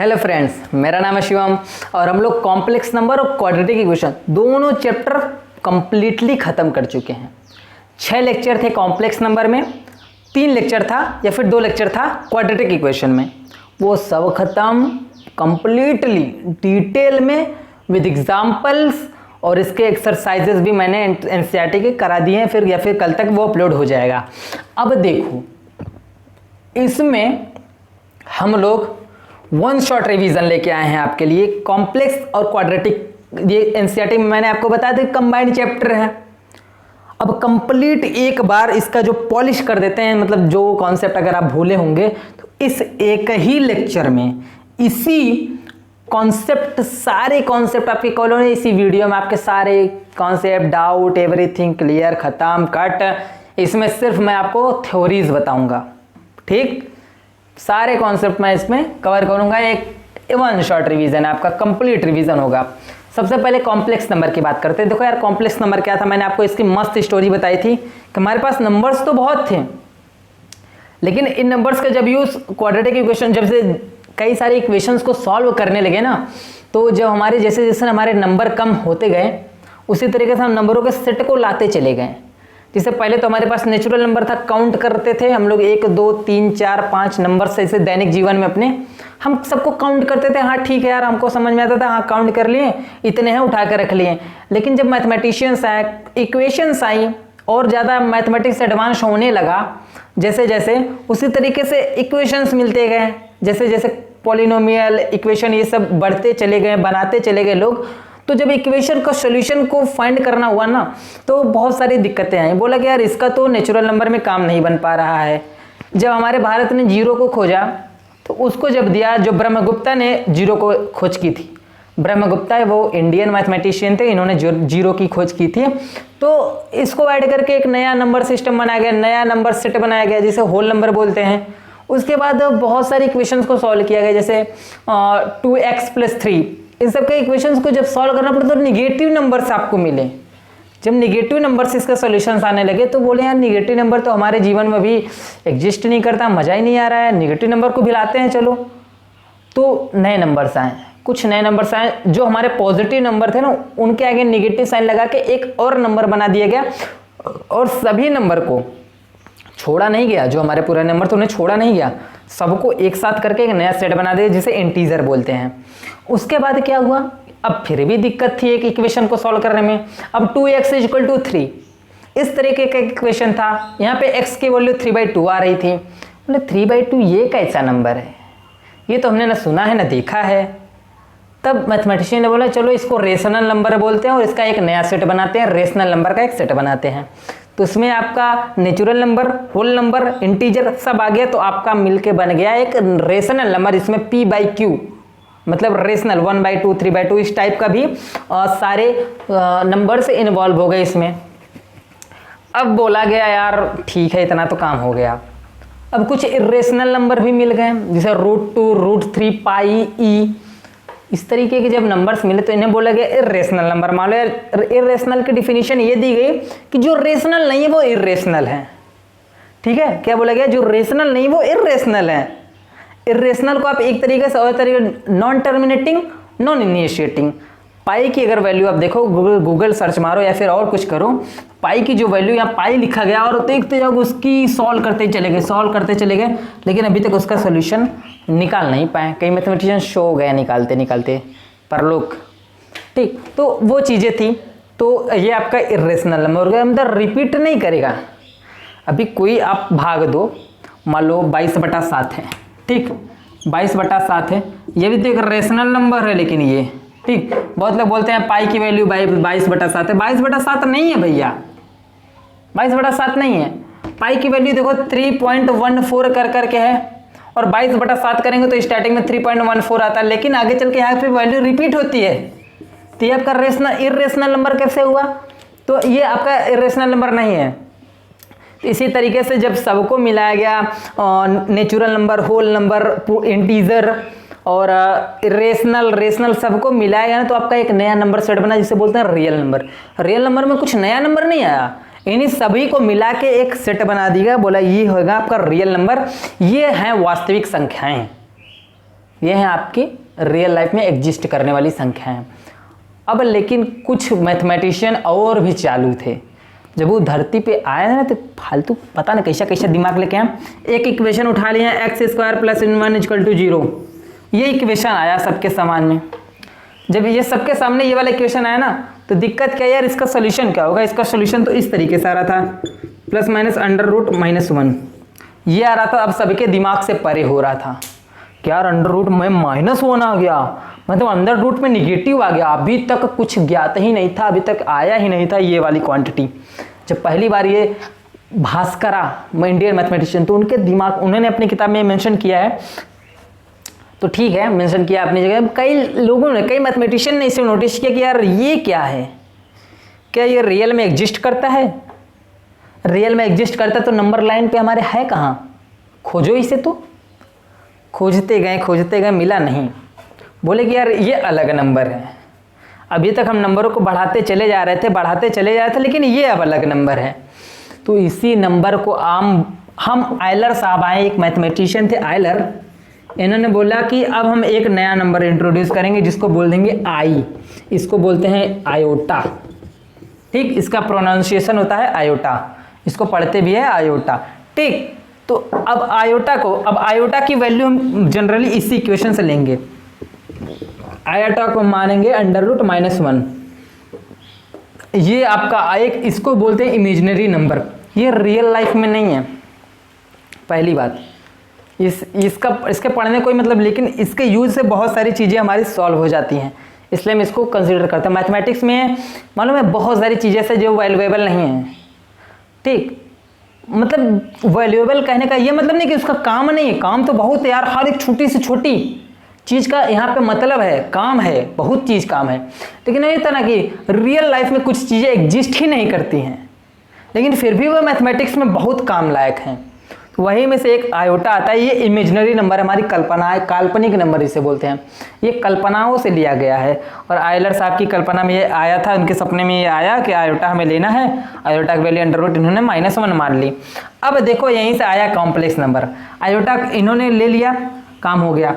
Hello friends, मेरा नाम है शिवम और हम लोग कॉम्प्लेक्स नंबर और क्वाड्रेटिक इक्वेशन दोनों चैप्टर कंप्लीटली ख़त्म कर चुके हैं। 6 लेक्चर थे कॉम्प्लेक्स नंबर में, 3 लेक्चर था या फिर 2 लेक्चर था क्वाड्रेटिक इक्वेशन में। वो सब ख़त्म कंप्लीटली डिटेल में विद एग्जाम्पल्स, और इसके एक्सरसाइजेस भी मैंने एनसीईआरटी के करा दिए हैं फिर या फिर कल तक वो अपलोड हो जाएगा। अब देखो, इसमें हम लोग वन शॉट रिवीजन लेके आए हैं आपके लिए। कॉम्प्लेक्स और क्वाड्रेटिक ये एनसीईआरटी में मैंने आपको बताया था कंबाइंड चैप्टर है। अब कंप्लीट एक बार इसका जो पॉलिश कर देते हैं, मतलब जो कॉन्सेप्ट अगर आप भूले होंगे तो इस एक ही लेक्चर में इसी कॉन्सेप्ट, सारे कॉन्सेप्ट आपके कॉलोनी इसी वीडियो में आपके सारे कॉन्सेप्ट, डाउट, एवरीथिंग क्लियर, खत्म, कट। इसमें सिर्फ मैं आपको थ्योरीज बताऊंगा, ठीक। सारे कॉन्सेप्ट मैं इसमें कवर करूंगा। एक वन शॉट रिवीजन है आपका, कंप्लीट रिवीजन होगा। सबसे पहले कॉम्प्लेक्स नंबर की बात करते हैं। देखो यार, कॉम्प्लेक्स नंबर क्या था, मैंने आपको इसकी मस्त स्टोरी बताई थी कि हमारे पास नंबर्स तो बहुत थे, लेकिन इन नंबर्स का जब यूज क्वाड्रेटिक इक्वेशन, जब से कई सारे इक्वेशंस को सॉल्व करने लगे ना, तो जब हमारे जैसे जैसे हमारे नंबर कम होते गए, उसी तरीके से हम नंबरों के सेट को लाते चले गए। जिससे पहले तो हमारे पास नेचुरल नंबर था, काउंट करते थे हम लोग 1 2 3 4 5 नंबर से। ऐसे दैनिक जीवन में अपने हम सबको काउंट करते थे। हाँ ठीक है यार, हमको समझ में आता था, हाँ काउंट कर लिए, इतने हैं, उठा कर रख लिए। लेकिन जब मैथमेटिशियंस आए, इक्वेशंस आई और ज़्यादा मैथमेटिक्स एडवांस होने लगा, जैसे जैसे उसी तरीके से इक्वेशंस मिलते गए, जैसे जैसे पॉलिनोमियल इक्वेशन ये सब बढ़ते चले गए, बनाते चले गए लोग। तो जब इक्वेशन का सॉल्यूशन को फाइंड करना हुआ ना, तो बहुत सारी दिक्कतें आई। बोला कि यार इसका तो नेचुरल नंबर में काम नहीं बन पा रहा है। जब हमारे भारत ने जीरो को खोजा, तो उसको जब दिया, जो ब्रह्मगुप्ता ने जीरो को खोज की थी, ब्रह्मगुप्ता है वो इंडियन मैथमेटिशियन थे, इन्होंने जीरो की खोज की थी। तो इसको ऐड करके एक नया नंबर सिस्टम बनाया गया, नया नंबर सेट बनाया गया, जिसे होल नंबर बोलते हैं। उसके बाद बहुत सारी इक्वेशंस को सॉल्व किया गया, जैसे 2x + 3। इन सब के इक्वेशंस को जब सॉल्व करना पड़ता तो निगेटिव नंबर्स आपको मिले। जब निगेटिव नंबर्स इसका सॉल्यूशंस आने लगे, तो बोले यार निगेटिव नंबर तो हमारे जीवन में भी एग्जिस्ट नहीं करता, मज़ा ही नहीं आ रहा है, निगेटिव नंबर को भी लाते हैं चलो। तो नए नंबर्स आए, कुछ नए नंबर्स आए, जो हमारे पॉजिटिव नंबर थे ना, उनके आगे निगेटिव साइन लगा के एक और नंबर बना दिया गया। और सभी नंबर को छोड़ा नहीं गया, जो हमारे पूरे नंबर थे उन्हें छोड़ा नहीं गया, सबको एक साथ करके एक नया सेट बना दिया, जिसे इंटीजर बोलते हैं। उसके बाद क्या हुआ, अब फिर भी दिक्कत थी एक इक्वेशन को सॉल्व करने में। अब 2x = 3 इस तरीके का इक्वेशन था। यहाँ पे x की वैल्यू 3/2 आ रही थी। बोले 3/2 ये कैसा नंबर है, ये तो हमने ना सुना है ना देखा है। तब मैथमेटिशियन ने बोला चलो इसको रेशनल नंबर बोलते हैं और इसका एक नया सेट बनाते हैं, रेशनल नंबर का एक सेट बनाते हैं। तो इसमें आपका natural number, whole number, integer सब आ गया, तो आपका मिलके बन गया एक रेशनल नंबर। इसमें p/q मतलब रेशनल 1/2 3/2 इस टाइप का भी सारे नंबर से इन्वॉल्व हो गए इसमें। अब बोला गया यार ठीक है, इतना तो काम हो गया। अब कुछ इरेशनल नंबर भी मिल गए, जैसे √2 √3 पाई e। इस तरीके के जब नंबर्स मिले तो इन्हें बोला गया इरेशनल नंबर। मान लो यार, इरेशनल की डिफिनीशन ये दी गई कि जो रेशनल नहीं है वो इरेशनल है। ठीक है, क्या बोला गया, जो रेशनल नहीं वो इरेशनल है। इरेशनल को आप एक तरीके से और तरीके, नॉन टर्मिनेटिंग, नॉन इनिशिएटिंग। पाई की अगर वैल्यू आप देखो, गूगल सर्च मारो या फिर और कुछ करो, पाई की जो वैल्यू यहाँ पाई लिखा गया, और देखते जाओ उसकी सॉल्व करते चले गए, लेकिन अभी तक उसका सोल्यूशन निकाल नहीं पाए। कई मैथमेटिशियन शो हो गया निकालते निकालते परलोक, ठीक। तो वो चीज़ें थी। तो ये आपका इरेशनल नंबर हो गया, मतलब रिपीट नहीं करेगा। अभी कोई आप भाग दो, मान लो 22/7 है, ठीक, 22/7 है, ये भी तो एक रेशनल नंबर है, लेकिन ये ठीक। बहुत लोग बोलते हैं पाई की वैल्यू 22/7 है। 22/7 नहीं है भैया, 22/7 नहीं है। पाई की वैल्यू देखो 3.14 कर करके है, और 22/7 करेंगे तो स्टार्टिंग में 3.14 आता है, लेकिन आगे चल के यहाँ पे वैल्यू रिपीट होती है। तो ये आपका इरेशनल नंबर कैसे हुआ, तो ये आपका इरेशनल नंबर नहीं है। इसी तरीके से जब सबको मिलाया गया, natural number, whole number, integer और रेशनल सबको मिलाया गया ना, तो आपका एक नया नंबर सेट बना, जिसे बोलते हैं रियल नंबर। रियल नंबर में कुछ नया नंबर नहीं आया, इन्हीं सभी को मिला के एक सेट बना दिया, बोला ये होगा आपका रियल नंबर। ये हैं वास्तविक संख्याएं, ये हैं आपकी रियल लाइफ में एग्जिस्ट करने वाली संख्याएं। अब लेकिन कुछ मैथमेटिशियन और भी चालू थे, जब वो धरती पे आए ना तो फालतू पता नहीं कैसा कैसा दिमाग लेके आए। एक इक्वेशन उठा लिया, x square plus 1 equal to 0, ये इक्वेशन आया सबके सामने। जब ये सबके सामने ये वाला इक्वेशन आया ना तो दिक्कत क्या यार, इसका सोल्यूशन क्या होगा। इसका सोल्यूशन तो इस तरीके से आ रहा था, प्लस माइनस अंडर रूट -1 ये आ रहा था। अब सबके दिमाग से परे हो रहा था कि यार अंडर रूट में -1 आ गया, मतलब अंडर रूट में निगेटिव आ गया। अभी तक कुछ ज्ञात ही नहीं था, अभी तक आया ही नहीं था ये वाली क्वांटिटी। जब पहली बार ये भास्करा इंडियन मैथमेटिशियन, तो उनके दिमाग, उन्होंने अपनी किताब में मेंशन किया है, तो ठीक है मेंशन किया अपनी जगह। कई लोगों ने, कई मैथमेटिशियन ने इसे नोटिस किया कि यार ये क्या है, क्या ये रियल में एग्जिस्ट करता है। रियल में एग्जिस्ट करता तो नंबर लाइन पे हमारे है कहाँ, खोजो इसे। तो खोजते गए मिला नहीं। बोले कि यार ये अलग नंबर है। अभी तक हम नंबरों को बढ़ाते चले जा रहे थे, लेकिन ये अब अलग नंबर है। तो इसी नंबर को हम आयलर साहब आए, एक मैथमेटिशियन थे आयलर, इन्होंने बोला कि अब हम एक नया नंबर इंट्रोड्यूस करेंगे जिसको बोल देंगे आई। इसको बोलते हैं आयोटा। ठीक, इसका प्रोनाउंसिएशन होता है आयोटा, इसको पढ़ते भी है आयोटा। ठीक, तो अब आयोटा की वैल्यू हम जनरली इसी इक्वेशन से लेंगे। आयोटा को मानेंगे अंडर रूट -1। ये आपका एक, इसको बोलते हैं इमेजिनरी नंबर। ये रियल लाइफ में नहीं है, पहली बात। इसके पढ़ने कोई मतलब, लेकिन इसके यूज से बहुत सारी चीज़ें हमारी सॉल्व हो जाती हैं, इसलिए हम इसको कंसीडर करते हैं। मैथमेटिक्स में मालूम है बहुत सारी चीज़ें से जो वैल्यूएबल नहीं है। ठीक, मतलब वैल्यूएबल कहने का ये मतलब नहीं कि उसका काम नहीं है, काम तो बहुत है यार। हर एक छोटी से छोटी चीज़ का यहाँ पे मतलब है, काम है, बहुत चीज़ काम है। लेकिन ये था ना कि रियल लाइफ में कुछ चीज़ें एग्जिस्ट ही नहीं करती हैं, लेकिन फिर भी वो मैथमेटिक्स में बहुत काम लायक हैं। तो वही में से एक आयोटा आता है। ये इमेजिनरी नंबर, हमारी कल्पना है, काल्पनिक नंबर इसे बोलते हैं। ये कल्पनाओं से लिया गया है, और आयलर साहब की कल्पना में ये आया था, उनके सपने में ये आया कि आयोटा हमें लेना है। आयोटा की वैल्यू अंडर रूट इन्होंने -1 मान ली। अब देखो यहीं से आया कॉम्प्लेक्स नंबर, आयोटा इन्होंने ले लिया, काम हो गया।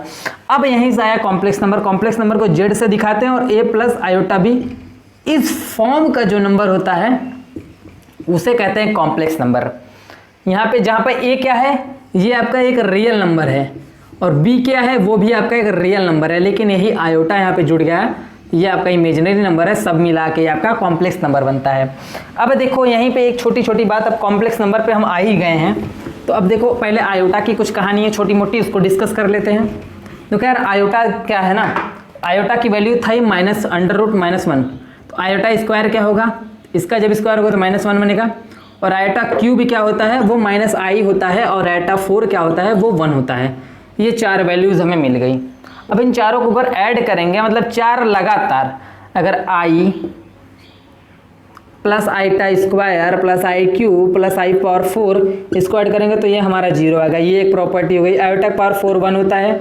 अब यहीं से आया कॉम्प्लेक्स नंबर। कॉम्प्लेक्स नंबर को जेड से दिखाते हैं, और a प्लस आयोटा बी, इस फॉर्म का जो नंबर होता है उसे कहते हैं कॉम्प्लेक्स नंबर। यहाँ पे जहाँ पे a क्या है, ये आपका एक रियल नंबर है, और b क्या है, वो भी आपका एक रियल नंबर है, लेकिन यही आयोटा यहाँ पे जुड़ गया है, ये आपका इमेजिनरी नंबर है। सब मिला के आपका कॉम्प्लेक्स नंबर बनता है। अब देखो यहीं पे एक छोटी छोटी बात, अब कॉम्प्लेक्स नंबर पे हम आ ही गए हैं, तो अब देखो पहले आयोटा की कुछ कहानी है छोटी मोटी, उसको डिस्कस कर लेते हैं। तो खैर आयोटा क्या है ना, आयोटा की वैल्यू था माइनस अंडर रूट -1, तो आयोटा स्क्वायर क्या होगा, इसका जब स्क्वायर होगा तो -1 बनेगा। और आयोटा क्यूब क्या होता है, वो -i होता है, और आयोटा 4 क्या होता है, वो 1 होता है। ये 4 वैल्यूज़ हमें मिल गई। अब इन चारों को ऊपर ऐड करेंगे, मतलब 4 लगातार, अगर i plus iota square plus I cube plus i power 4 इसको ऐड करेंगे तो ये हमारा 0 आएगा। ये एक प्रॉपर्टी हो गई। आयोटा पावर 4 1 होता है,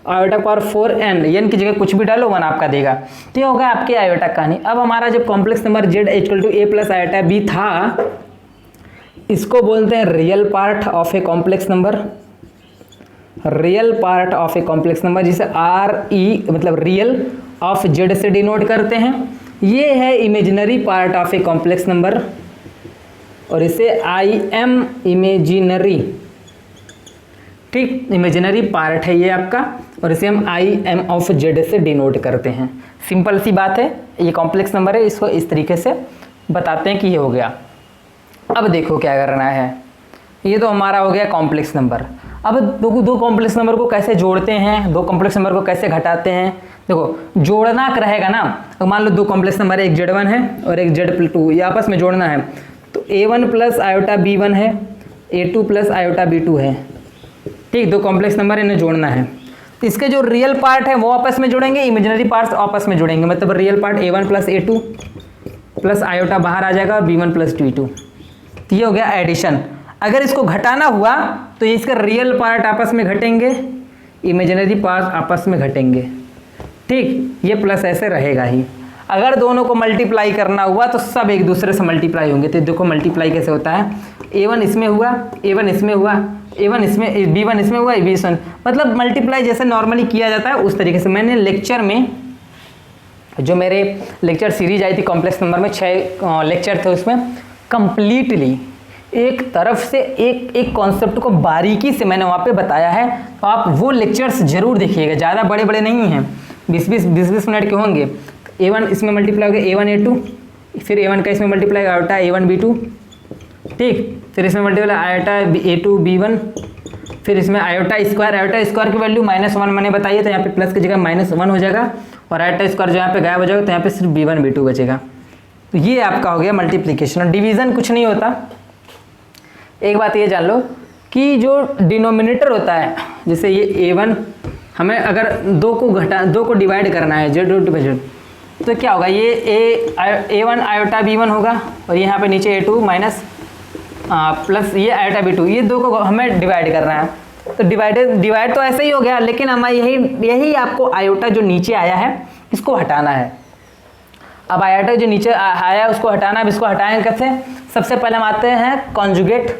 आयोटा पावर 4 n की जगह कुछ भी डालो 1 आपका देगा। तो ये होगा आपकी आयोटा कहानी। अब हमारा जब complex number z equal to a plus iota b था, इसको बोलते हैं real part of a complex number. Real part of a complex number, जिसे RE मतलब रियल ऑफ z से डिनोट करते हैं। ये है imaginary part of a complex number, और इसे IM इमेजिनरी, ठीक, इमेजिनरी पार्ट है ये आपका, और इसे हम IM ऑफ z से डिनोट करते हैं। सिंपल सी बात है, ये कॉम्प्लेक्स नंबर है, इसको इस तरीके से बताते हैं कि ये हो गया। अब देखो क्या करना है, ये तो हमारा हो गया कॉम्प्लेक्स नंबर। अब दो कॉम्प्लेक्स नंबर को कैसे जोड़ते हैं, दो कॉम्प्लेक्स नंबर को कैसे घटाते हैं। देखो जोड़ना रहेगा ना, तो मान लो दो कॉम्प्लेक्स नंबर है, एक z1 है और एक z2, ये आपस में जोड़ना है। तो a1 प्लस आयोटा b1 है, a2 प्लस आयोटा b2 है, ठीक, दो कॉम्प्लेक्स नंबर इन्हें जोड़ना है। तो इसके जो रियल पार्ट है वो आपस में जुड़ेंगे, इमेजिनरी पार्ट्स आपस में जुड़ेंगे। मतलब real part a1 plus a2 plus iota बाहर आ जाएगा, b1 प्लस b2। तो ये हो गया एडिशन। अगर इसको घटाना हुआ तो ये इसका रियल पार्ट आपस में घटेंगे, इमेजिनरी पार्ट आपस में घटेंगे, ठीक, ये प्लस ऐसे रहेगा ही। अगर दोनों को मल्टीप्लाई करना हुआ तो सब एक दूसरे से मल्टीप्लाई होंगे। तो देखो मल्टीप्लाई कैसे होता है, a1 इसमें हुआ, a1 इसमें हुआ, a1 इसमें, b1 इसमें हुआ, b1, मतलब मल्टीप्लाई जैसे नॉर्मली किया जाता है उस तरीके से। मैंने लेक्चर में, जो मेरे लेक्चर सीरीज आई थी कॉम्प्लेक्स नंबर में, 6 लेक्चर थे, उसमें कंप्लीटली एक तरफ से एक कॉन्सेप्ट को बारीकी से मैंने वहाँ पे बताया है। तो आप वो लेक्चर्स जरूर देखिएगा, ज़्यादा बड़े बड़े नहीं हैं, 20-20 मिनट के होंगे। a1 इसमें मल्टीप्लाई होगा, a1 a2, फिर a1 का इसमें मल्टीप्लाई आयोटा a1 b2, ठीक, फिर इसमें मल्टीप्लाई आयोटा a2 b1, फिर इसमें आयोटा स्क्वायर की वैल्यू -1 मैंने बताई है, तो यहाँ पे प्लस की जगह -1 हो जाएगा, और आयोटा स्क्वायर जो यहाँ पे गायब हो जाएगा, तो यहाँ पे सिर्फ b1 b2 बचेगा। तो ये आपका हो गया मल्टीप्लिकेशन। और डिवीज़न कुछ नहीं होता। एक बात ये जान लो कि जो डिनोमिनेटर होता है, जैसे ये a1, हमें अगर 2 को डिवाइड करना है z/z, तो क्या होगा, ये a1 आयोटा b1 होगा, और यहाँ पे नीचे a2 माइनस प्लस ये आयोटा b2, ये 2 को हमें डिवाइड करना है। तो डिवाइड तो ऐसे ही हो गया, लेकिन हमें यही आपको आयोटा जो नीचे आया है इसको हटाना है। अब आयोटा जो नीचे आया है उसको हटाना है। अब इसको हटाएंगे कैसे? सबसे पहले हम आते हैं कॉन्जुगेट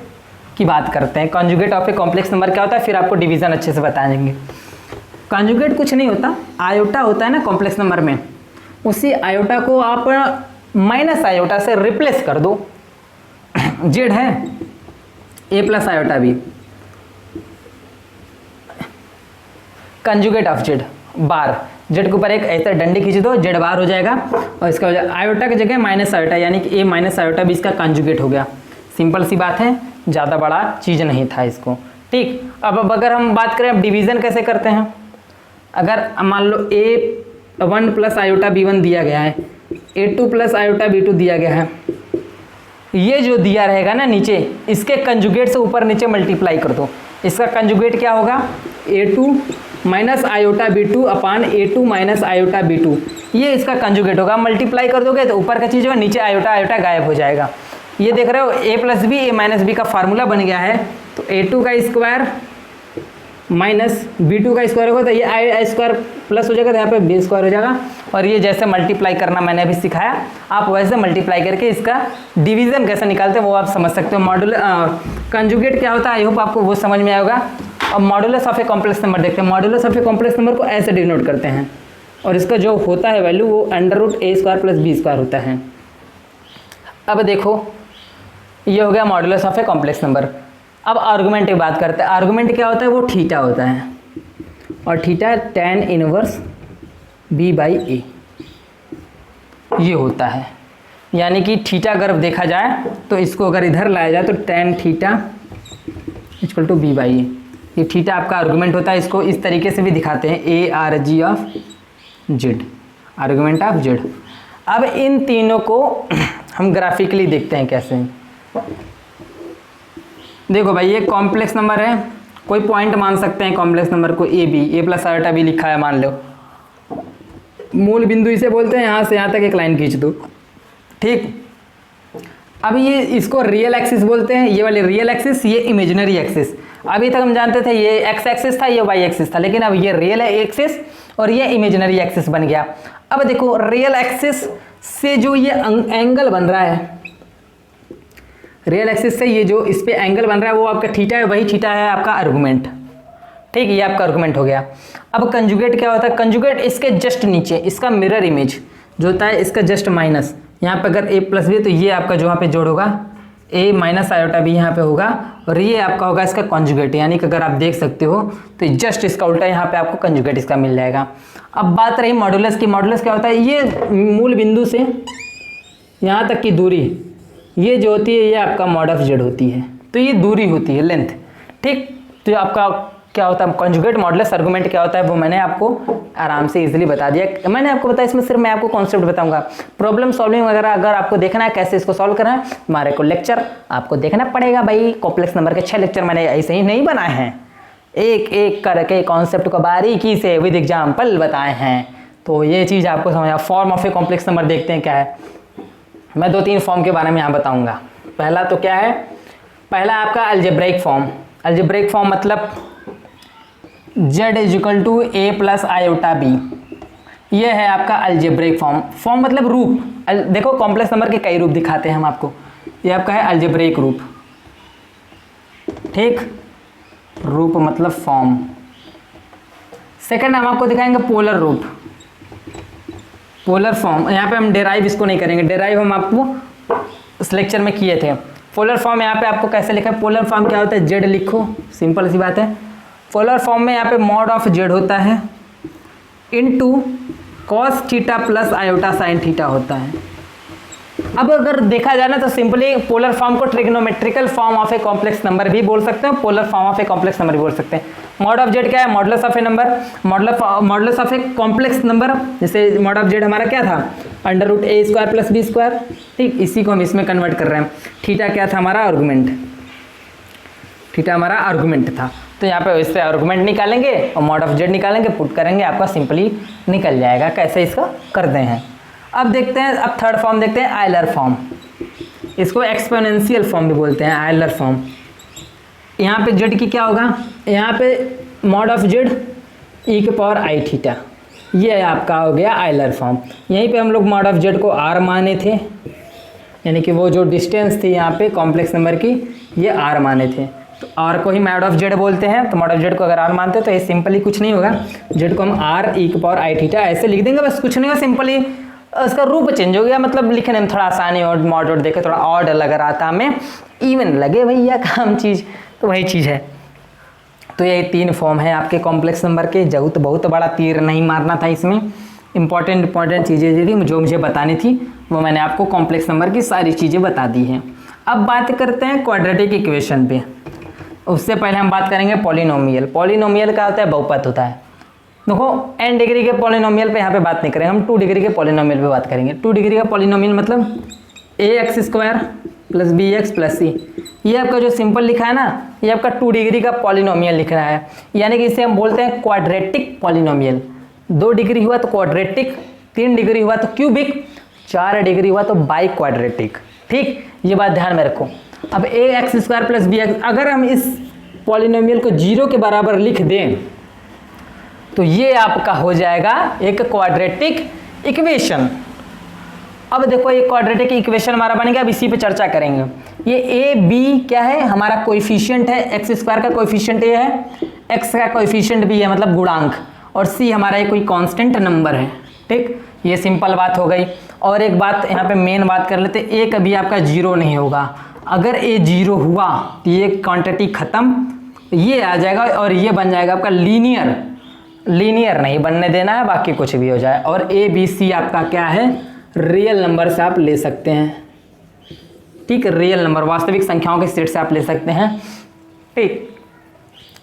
की बात करते हैं। Conjugate of a complex number क्या होता है, फिर आपको डिवीज़न अच्छे से बताएंगे। कॉन्जुगेट कुछ नहीं होता, आयोटा होता है ना कॉम्प्लेक्स नंबर में, उसी आयोटा को आप माइनस आयोटा से रिप्लेस कर दो। जेड है a plus iota B, conjugate of Z bar, Z के ऊपर एक ऐसा डंडी खींच दो, जेड बार हो जाएगा, और इसका हो जाएगा आयोटा की जगह माइनस आयोटा, यानी कि a माइनस आयोटा बी इसका कंजुगेट हो गया। सिंपल सी बात है, ज़्यादा बड़ा चीज़ नहीं था इसको, ठीक। अब अगर हम बात करें अब डिवीज़न कैसे करते हैं, अगर मान लो a1 प्लस आयोटा b1 दिया गया है, a2 प्लस आयोटा b2 दिया गया है, ये जो दिया रहेगा ना नीचे, इसके कंजुगेट से ऊपर नीचे मल्टीप्लाई कर दो। इसका कंजुगेट क्या होगा, a2 माइनस आयोटा b2 अपान a2 माइनस आयोटा b2, ये इसका कंजुगेट होगा। मल्टीप्लाई कर दोगे तो ऊपर का चीज़ होगा, नीचे आयोटा आयोटा गायब हो जाएगा। ये देख रहे हो a plus B A minus B का फार्मूला बन गया है। तो a2 का स्क्वायर माइनस b2 का स्क्वायर होगा, तो ये आई स्क्वायर प्लस हो जाएगा, तो यहाँ पे b स्क्वायर हो जाएगा। और ये जैसे मल्टीप्लाई करना मैंने अभी सिखाया, आप वैसे मल्टीप्लाई करके इसका डिवीज़न कैसे निकालते हैं वो आप समझ सकते हो। कंजुगेट क्या होता है, आई होप आपको वो समझ में आएगा। अब modulus of a complex number देखते हैं। Modulus of a complex number को ऐसे डिनोट करते हैं, और इसका जो होता है वैल्यू वो √a² प्लस b² होता है। अब देखो ये हो गया modulus of a complex number. अब आर्गुमेंट की बात करते हैं। आर्गुमेंट क्या होता है, वो थीटा होता है, और थीटा tan इनवर्स b/a ये होता है। यानी कि थीटा अगर देखा जाए तो इसको अगर इधर लाया जाए तो tan थीटा = b/a, ये थीटा आपका आर्गुमेंट होता है। इसको इस तरीके से भी दिखाते हैं, ARG of Z, argument of Z. अब इन तीनों को हम ग्राफिकली देखते हैं कैसे। देखो भाई ये कॉम्प्लेक्स नंबर है, कोई पॉइंट मान सकते हैं कॉम्प्लेक्स नंबर को a प्लस आयोटा b लिखा है मान लो, मूल बिंदु इसे बोलते हैं। यहाँ से यहाँ तक एक लाइन खींच दो, ठीक। अब ये इसको रियल एक्सिस बोलते हैं, ये वाले रियल एक्सिस, ये इमेजिनरी एक्सिस। अभी तक हम जानते थे ये एक्स एक्सिस था, ये वाई एक्सिस था, लेकिन अब ये रियल एक्सिस और ये इमेजिनरी एक्सिस बन गया। अब देखो रियल एक्सिस से जो ये एंगल बन रहा है, रियल एक्सिस से ये जो इस पे एंगल बन रहा है वो आपका थीटा है, वही थीटा है आपका आर्गुमेंट, ठीक। ये आपका आर्गुमेंट हो गया। अब कंजुगेट क्या होता है, कंजुगेट इसके जस्ट नीचे, इसका मिरर इमेज जो होता है इसका जस्ट माइनस, यहाँ पे अगर a प्लस बी तो ये आपका जो यहाँ पे जोड़ होगा a माइनस आयोटा बी यहाँ पे होगा, और ये आपका होगा इसका कॉन्जुगेट। यानी कि अगर आप देख सकते हो तो जस्ट इसका उल्टा यहाँ पे आपको कंजुगेट इसका मिल जाएगा। अब बात रही मॉडुलस की। मॉडुलस क्या होता है, ये मूल बिंदु से यहाँ तक की दूरी, ये जो होती है ये आपका मॉड ऑफ जेड होती है। तो ये दूरी होती है, लेंथ, ठीक। तो आपका क्या होता है कॉन्जुगेट मॉडुलस आर्गुमेंट क्या होता है वो मैंने आपको आराम से इजीली बता दिया। मैंने आपको बताया, इसमें सिर्फ मैं आपको कॉन्सेप्ट बताऊंगा। प्रॉब्लम सॉल्विंग वगैरह अगर आपको देखना है कैसे इसको सॉल्व करना है, हमारे को लेक्चर आपको देखना पड़ेगा भाई। कॉम्प्लेक्स नंबर के 6 लेक्चर मैंने ऐसे ही नहीं बनाए हैं, एक एक करके कॉन्सेप्ट को बारीकी से विद एग्जाम्पल बताए हैं। तो ये चीज़ आपको समझ। Form of a complex number देखते हैं क्या है। मैं 2-3 फॉर्म के बारे में यहाँ बताऊँगा। पहला तो क्या है, पहला आपका अलजेब्रिक फॉर्म। अलजेब्रिक फॉर्म मतलब z = a plus iota B. ये है आपका अलजेब्रिक फॉर्म। फॉर्म मतलब रूप। देखो कॉम्प्लेक्स नंबर के कई रूप दिखाते हैं हम आपको। ये आपका है अलजेब्रिक रूप, ठीक, रूप मतलब फॉर्म। सेकंड हम आपको दिखाएंगे पोलर रूप, पोलर फॉर्म। यहाँ पे हम डेराइव इसको नहीं करेंगे, डेराइव हम आपको इस लेक्चर में किए थे। पोलर फॉर्म यहाँ पे आपको कैसे लिखा है, पोलर फॉर्म क्या होता है, जेड लिखो, सिंपल सी बात है। पोलर फॉर्म में यहाँ पे मॉड ऑफ जेड होता है into cos theta plus iota sine theta होता है। अब अगर देखा जाए ना तो सिंपली पोलर फॉर्म को trigonometrical form of a complex number भी बोल सकते हैं, polar form of a complex number भी बोल सकते हैं। मॉड ऑफ जेड क्या है, modulus of A number, modulus of a complex number. जैसे मॉड ऑफ जेड हमारा क्या था, √a² + b², ठीक, इसी को हम इसमें कन्वर्ट कर रहे हैं। थीटा क्या था हमारा, आर्गुमेंट, थीटा हमारा आर्गुमेंट था। तो यहाँ पे इससे आर्गुमेंट निकालेंगे और मॉड ऑफ जेड निकालेंगे, पुट करेंगे, आपका सिंपली निकल जाएगा। कैसे इसका करते हैं अब देखते हैं। अब थर्ड फॉर्म देखते हैं, आयलर फॉर्म। इसको एक्सपोनेंशियल फॉर्म भी बोलते हैं, आयलर फॉर्म। यहाँ पे जेड की क्या होगा, यहाँ पे मॉड ऑफ जेड e⁻i⁻, ये आपका हो गया आयलर फॉर्म। यहीं पे हम लोग मॉड ऑफ जेड को r माने थे, यानी कि वो जो डिस्टेंस थी यहाँ पे कॉम्प्लेक्स नंबर की, ये r माने थे, तो r को ही मॉड ऑफ जेड बोलते हैं। तो मॉड ऑफ जेड को अगर r मानते हैं तो ये सिंपली कुछ नहीं होगा, जेड को हम r e⁻i⁻ ऐसे लिख देंगे, बस कुछ नहीं होगा, सिंपली उसका रूप चेंज हो गया, मतलब लिखने में थोड़ा आसानी और मॉड ऑड देखे थोड़ा ऑड लग रहा था हमें, इवन लगे भैया काम चीज़, तो वही चीज़ है। तो ये 3 फॉर्म है आपके कॉम्प्लेक्स नंबर के। बहुत बड़ा तीर नहीं मारना था इसमें, इंपॉर्टेंट चीज़ें थी जो मुझे बतानी थी, वो मैंने आपको कॉम्प्लेक्स नंबर की सारी चीज़ें बता दी हैं। अब बात करते हैं क्वाड्रेटिक इक्वेशन पे। उससे पहले हम बात करेंगे पॉलिनोमियल। पॉलिनोमियल का होता है, बहुपद होता है। देखो n डिग्री के पॉलिनोमियल पे यहाँ पे बात नहीं करेंगे, हम 2 डिग्री के पॉलिनोमियल पे बात करेंगे। 2 डिग्री का पॉलिनोमियल मतलब ax² + bx + c। ये आपका जो सिंपल लिखा है ना, ये आपका 2 डिग्री का पॉलिनोमियल लिख रहा है, यानी कि इसे हम बोलते हैं क्वाड्रेटिक पॉलिनोमियल। 2 डिग्री हुआ तो क्वाड्रेटिक, 3 डिग्री हुआ तो क्यूबिक, 4 डिग्री हुआ तो बाई क्वाड्रेटिक, ठीक, ये बात ध्यान में रखो। अब ax² + bx, अगर हम इस पॉलिनोमियल को 0 के बराबर लिख दें तो ये आपका हो जाएगा एक क्वाड्रेटिक इक्वेशन। अब देखो ये क्वाड्रेटिक इक्वेशन हमारा बन गया, अब इसी पे चर्चा करेंगे। ये ए बी क्या है, हमारा कोएफिशिएंट है, x² का कोएफिशिएंट ये है, x का कोएफिशिएंट भी है मतलब गुणांक, और c हमारा ये कोई कांस्टेंट नंबर है, ठीक, ये सिंपल बात हो गई। और एक बात यहाँ पे मेन बात कर लेते, a कभी आपका 0 नहीं होगा। अगर a 0 हुआ तो ये क्वांटिटी खत्म, ये आ जाएगा और ये बन जाएगा आपका लीनियर नहीं बनने देना है, बाकी कुछ भी हो जाए। और ए बी सी आपका क्या है, रियल नंबर से आप ले सकते हैं, ठीक, रियल नंबर, वास्तविक संख्याओं के सेट से आप ले सकते हैं, ठीक,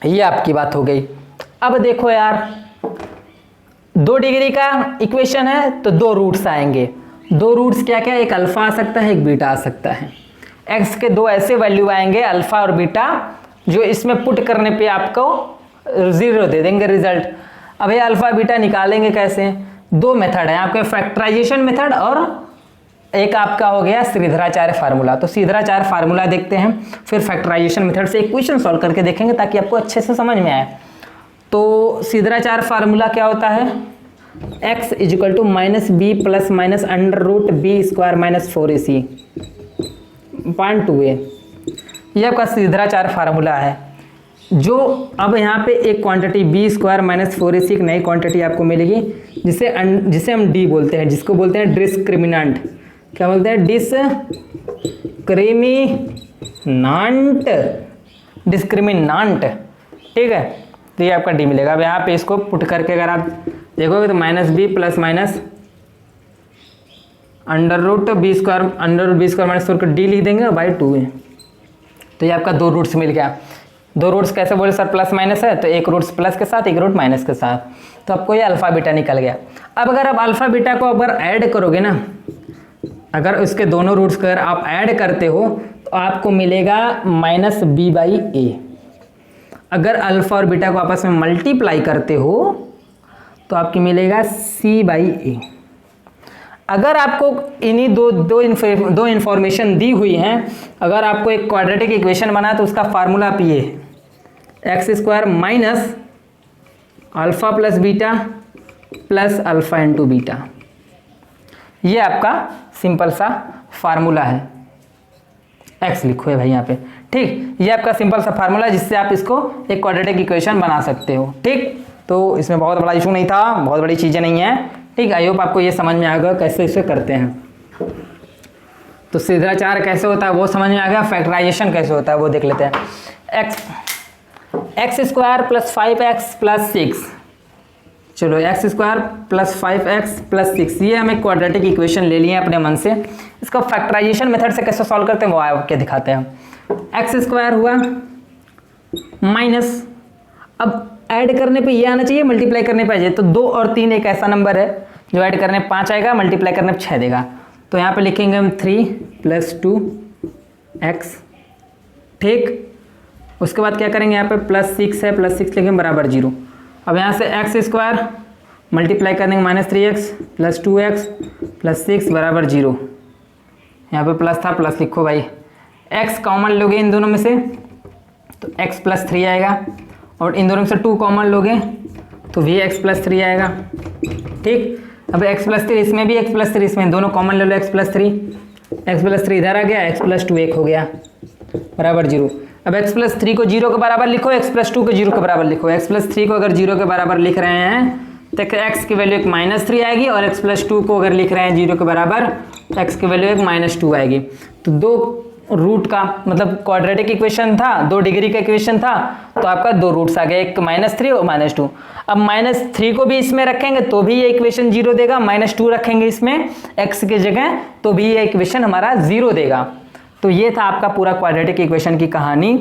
ये आपकी बात हो गई। अब देखो यार, 2 डिग्री का इक्वेशन है तो 2 रूट्स आएंगे। 2 रूट्स क्या क्या, एक अल्फा आ सकता है, एक बीटा आ सकता है। एक्स के 2 ऐसे वैल्यू आएंगे अल्फा और बीटा, जो इसमें पुट करने पे आपको 0 दे देंगे रिजल्ट। अब ये अल्फा बीटा निकालेंगे कैसे, 2 मेथड है आपके, फैक्टराइजेशन मेथड और एक आपका हो गया श्रीधराचार्य फार्मूला। तो श्रीधराचार्य फार्मूला देखते हैं, फिर फैक्टराइजेशन मेथड से इक्वेशन सॉल्व करके देखेंगे ताकि आपको अच्छे से समझ में आए। तो श्रीधराचार्य फार्मूला क्या होता है, x = -b + -√b² - 4ac point 2a, ये आपका श्रीधराचार्य फार्मूला है। जो अब यहाँ पे एक क्वांटिटी b² - 4ac एक नई क्वांटिटी आपको मिलेगी, जिसे हम d बोलते हैं, जिसको बोलते हैं डिस्क्रिमिनेंट। क्या बोलते हैं, डिस्क्रिमिनेंट, ठीक है। तो ये आपका d मिलेगा। अब यहाँ पे इसको पुट करके अगर आप देखोगे तो -b + -√b² - 4 को d लिख देंगे बाई 2a। तो ये आपका 2 रूट्स मिल गया। 2 रूट्स कैसे बोले सर, प्लस माइनस है, तो एक रूट्स प्लस के साथ, एक रूट माइनस के साथ, तो आपको ये अल्फा बीटा निकल गया। अब अगर आप अल्फा बीटा को अगर ऐड करोगे ना, अगर उसके दोनों रूट्स को अगर आप ऐड करते हो तो आपको मिलेगा -b/a। अगर अल्फा और बीटा को आपस में मल्टीप्लाई करते हो तो आपकी मिलेगा c/a। अगर आपको इन्हीं दो इन्फॉर्मेशन दी हुई हैं, अगर आपको एक क्वाड्रेटिक इक्वेशन बना तो उसका फार्मूला आप ये, x² - alpha + beta plus alpha into beta. ये आपका सिंपल सा फार्मूला है, एक्स लिखो है भाई यहाँ पे, ठीक। ये आपका सिंपल सा फार्मूला जिससे आप इसको एक क्वाड्रेटिक इक्वेशन बना सकते हो, ठीक। तो इसमें बहुत बड़ा इशू नहीं था, बहुत बड़ी चीज़ें नहीं है, ठीक। आई होप आपको ये समझ में आ गया कैसे इसे करते हैं। तो सीधाचार कैसे होता है वो समझ में आ गया, फैक्टराइजेशन कैसे होता है वो देख लेते हैं। X square plus 5x plus 6, चलो x square plus 5x plus 6, ये हमें क्वाड्रेटिक इक्वेशन ले लिए अपने मन से। इसका फैक्टराइजेशन मेथड से कैसे सॉल्व करते हैं वो आपके दिखाते हैं। एक्स स्क्वायर हुआ माइनस, अब ऐड करने पे ये आना चाहिए, मल्टीप्लाई करने पे आ जाए, तो 2 और 3 एक ऐसा नंबर है जो ऐड करने 5 आएगा, मल्टीप्लाई करने पे 6 देगा। तो यहाँ पे लिखेंगे हम 3 + 2x, ठीक। उसके बाद क्या करेंगे, यहाँ पे +6 है, +6 लिखेंगे बराबर 0। अब यहाँ से एक्स स्क्वायर मल्टीप्लाई कर देंगे -3x + 2x + 6 बराबर 0। यहाँ पे प्लस था, प्लस लिखो भाई। x कॉमन लोगे इन दोनों में से तो x + 3 आएगा, और इन दोनों में से 2 कॉमन लोगे तो भी x + 3 आएगा, ठीक। अब x + 3 इसमें भी x + 3 इसमें, दोनों कॉमन ले लो, x + 3 इधर आ गया, x + 2 1 हो गया बराबर 0। अब x + 3 को 0 के बराबर लिखो, x + 2 को 0 के बराबर लिखो। x + 3 को अगर 0 के बराबर लिख रहे हैं तो x की वैल्यू एक -3 आएगी, और x + 2 को अगर लिख रहे हैं 0 के बराबर तो x की वैल्यू एक -2 आएगी। तो 2 रूट का मतलब क्वाड्रेटिक इक्वेशन था, 2 डिग्री का इक्वेशन था, तो आपका 2 रूट्स आ गए, एक -3 और -2। अब -3 को भी इसमें रखेंगे तो भी ये इक्वेशन 0 देगा, -2 रखेंगे इसमें x की जगह तो भी ये इक्वेशन हमारा 0 देगा। तो ये था आपका पूरा क्वाड्रेटिक इक्वेशन की कहानी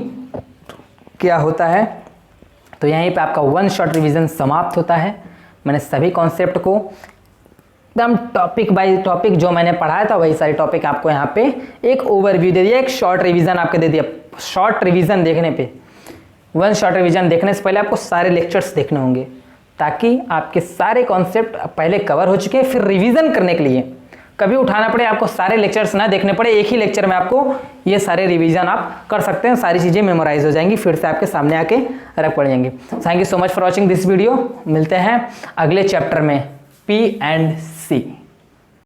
क्या होता है। तो यहीं पे आपका 1 शॉर्ट रिवीजन समाप्त होता है। मैंने सभी कॉन्सेप्ट को एकदम टॉपिक बाय टॉपिक जो मैंने पढ़ाया था वही सारे टॉपिक आपको यहाँ पे एक ओवरव्यू दे दिया, एक शॉर्ट रिवीजन आपके दे दिया। शॉर्ट रिवीजन देखने पे 1 शॉर्ट रिवीजन देखने से पहले आपको सारे लेक्चर्स देखने होंगे, ताकि आपके सारे कॉन्सेप्ट पहले कवर हो चुके हैं, फिर रिवीजन करने के लिए कभी उठाना पड़े आपको, सारे लेक्चर्स ना देखने पड़े, एक ही लेक्चर में आपको ये सारे रिवीजन आप कर सकते हैं, सारी चीज़ें मेमोराइज हो जाएंगी, फिर से आपके सामने आके रख पड़ जाएंगी। Thank you so much for watching this video. मिलते हैं अगले चैप्टर में P and C।